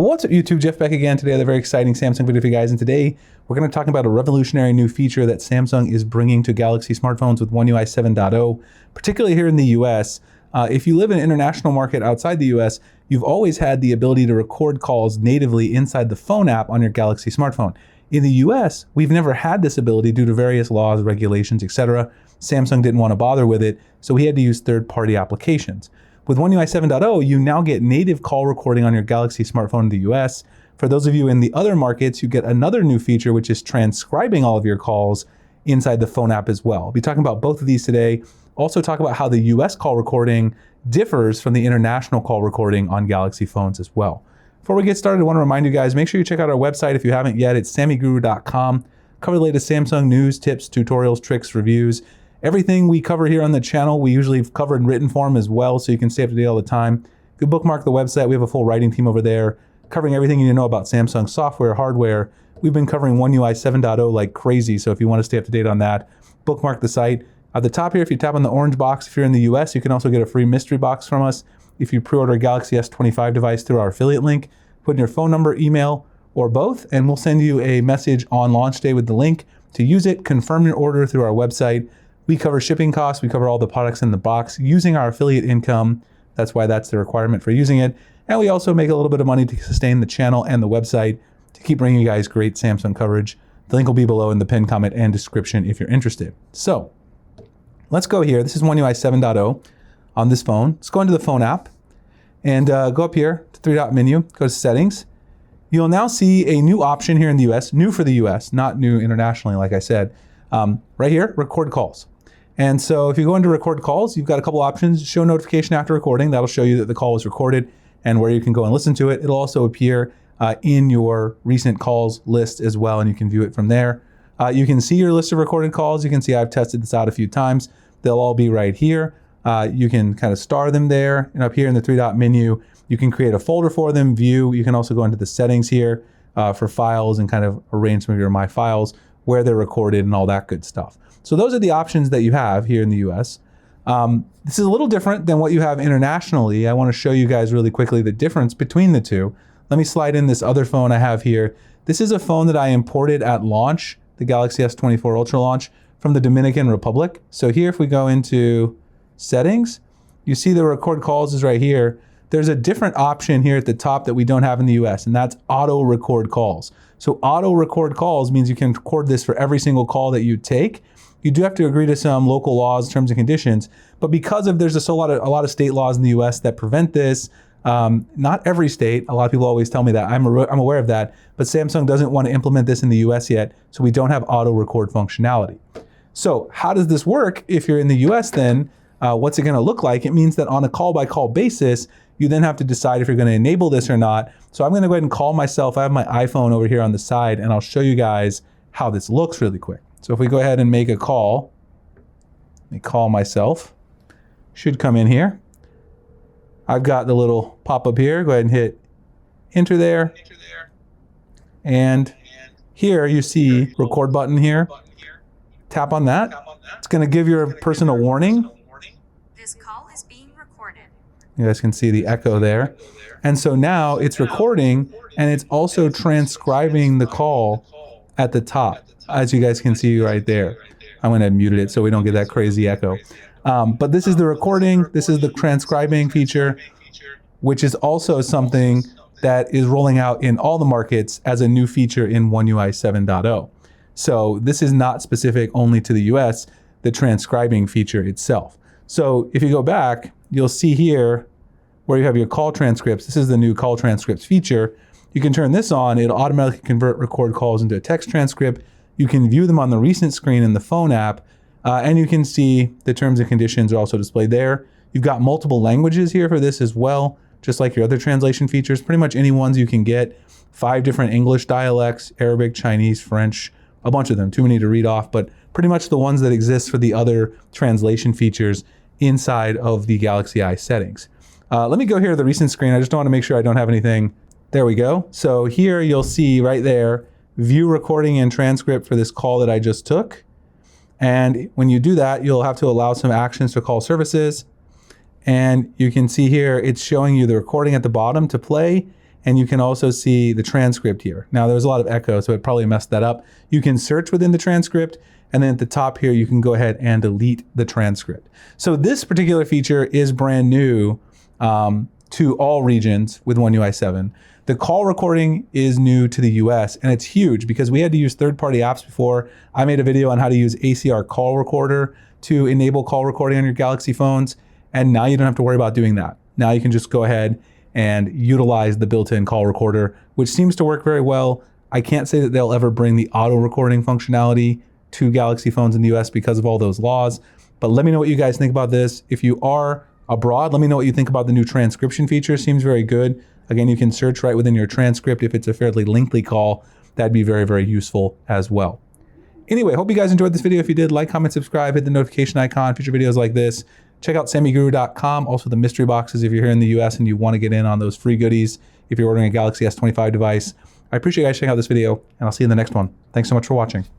What's up YouTube, Jeff Beck again. Today I have a very exciting Samsung video for you guys, and today we're going to talk about a revolutionary new feature that Samsung is bringing to Galaxy smartphones with One UI 7.0, particularly here in the US. If you live in an international market outside the US, you've always had the ability to record calls natively inside the phone app on your Galaxy smartphone. In the US, we've never had this ability due to various laws, regulations, etc. Samsung didn't want to bother with it, so we had to use third-party applications. With One UI 7.0, you now get native call recording on your Galaxy smartphone in the US. For those of you in the other markets, you get another new feature, which is transcribing all of your calls inside the phone app as well. I'll be talking about both of these today. Also talk about how the US call recording differs from the international call recording on Galaxy phones as well. Before we get started, I want to remind you guys, make sure you check out our website if you haven't yet. It's sammyguru.com. Cover the latest Samsung news, tips, tutorials, tricks, reviews. Everything we cover here on the channel, we usually cover in written form as well, so you can stay up to date all the time. You can bookmark the website. We have a full writing team over there covering everything you need to know about Samsung software, hardware. We've been covering One UI 7.0 like crazy, so if you want to stay up to date on that, bookmark the site. At the top here, if you tap on the orange box, if you're in the US, you can also get a free mystery box from us if you pre-order a Galaxy S25 device through our affiliate link. Put in your phone number, email, or both, and we'll send you a message on launch day with the link to use it. Confirm your order through our website. We cover shipping costs. We cover all the products in the box using our affiliate income. That's why that's the requirement for using it. And we also make a little bit of money to sustain the channel and the website to keep bringing you guys great Samsung coverage. The link will be below in the pinned comment and description if you're interested. So let's go here. This is One UI 7.0 on this phone. Let's go into the phone app and go up here to three-dot menu, go to settings. You'll now see a new option here in the US, new for the US, not new internationally, like I said. Right here, record calls. And so if you go into record calls, you've got a couple options. Show notification after recording. That'll show you that the call was recorded and where you can go and listen to it. It'll also appear in your recent calls list as well, and you can view it from there. You can see your list of recorded calls. You can see I've tested this out a few times. They'll all be right here. You can kind of star them there, and up here in the three-dot menu, you can create a folder for them, view. You can also go into the settings here for files and kind of arrange some of your My Files, where they're recorded and all that good stuff. So those are the options that you have here in the US. This is a little different than what you have internationally. I want to show you guys really quickly the difference between the two. Let me slide in this other phone I have here. This is a phone that I imported at launch, the Galaxy S24 Ultra launch, from the Dominican Republic. So here, if we go into settings, you see the record calls is right here. There's a different option here at the top that we don't have in the US, and that's auto record calls. So auto record calls means you can record this for every single call that you take. You do have to agree to some local laws, terms and conditions, but because of there's a lot of state laws in the US that prevent this, not every state, a lot of people always tell me that, I'm aware of that, but Samsung doesn't want to implement this in the US yet, so we don't have auto record functionality. So how does this work if you're in the US then? What's it going to look like? It means that on a call-by-call basis, you then have to decide if you're going to enable this or not. So I'm going to go ahead and call myself. I have my iPhone over here on the side, and I'll show you guys how this looks really quick. So if we go ahead and make a call, let me call myself. Should come in here. I've got the little pop-up here. Go ahead and hit enter there. And here you see record button here. Tap on that. It's going to give your person a warning. This call is being recorded. You guys can see the echo there. And so now it's recording, and it's also transcribing the call at the top, as you guys can see right there. I'm going to mute it so we don't get that crazy echo. But this is the recording. This is the transcribing feature, which is also something that is rolling out in all the markets as a new feature in One UI 7.0. So this is not specific only to the US, the transcribing feature itself. So if you go back, you'll see here where you have your call transcripts. This is the new call transcripts feature. You can turn this on. It'll automatically convert record calls into a text transcript. You can view them on the recent screen in the phone app, and you can see the terms and conditions are also displayed there. You've got multiple languages here for this as well, just like your other translation features. Pretty much any ones you can get. 5 different English dialects, Arabic, Chinese, French, a bunch of them, too many to read off, but pretty much the ones that exist for the other translation features inside of the Galaxy Eye settings. Let me go here to the recent screen. I just want to make sure I don't have anything. There we go. So here you'll see right there, view recording and transcript for this call that I just took. And when you do that, you'll have to allow some actions to call services. And you can see here, it's showing you the recording at the bottom to play. and you can also see the transcript here. Now there's a lot of echo, so it probably messed that up. You can search within the transcript, and then at the top here, you can go ahead and delete the transcript. So this particular feature is brand new to all regions with One UI 7. The call recording is new to the US, and it's huge because we had to use third-party apps before. I made a video on how to use ACR Call Recorder to enable call recording on your Galaxy phones, and now you don't have to worry about doing that. Now you can just go ahead and utilize the built-in call recorder, which seems to work very well. I can't say that they'll ever bring the auto recording functionality to Galaxy phones in the US because of all those laws, but let me know what you guys think about this. If you are abroad, let me know what you think about the new transcription feature. Seems very good. Again, you can search right within your transcript. If it's a fairly lengthy call, that'd be very, very useful as well. Anyway, hope you guys enjoyed this video. If you did, like, comment, subscribe, hit the notification icon, future videos like this. Check out sammyguru.com, also the mystery boxes if you're here in the US and you want to get in on those free goodies if you're ordering a Galaxy S25 device. I appreciate you guys checking out this video, and I'll see you in the next one. Thanks so much for watching.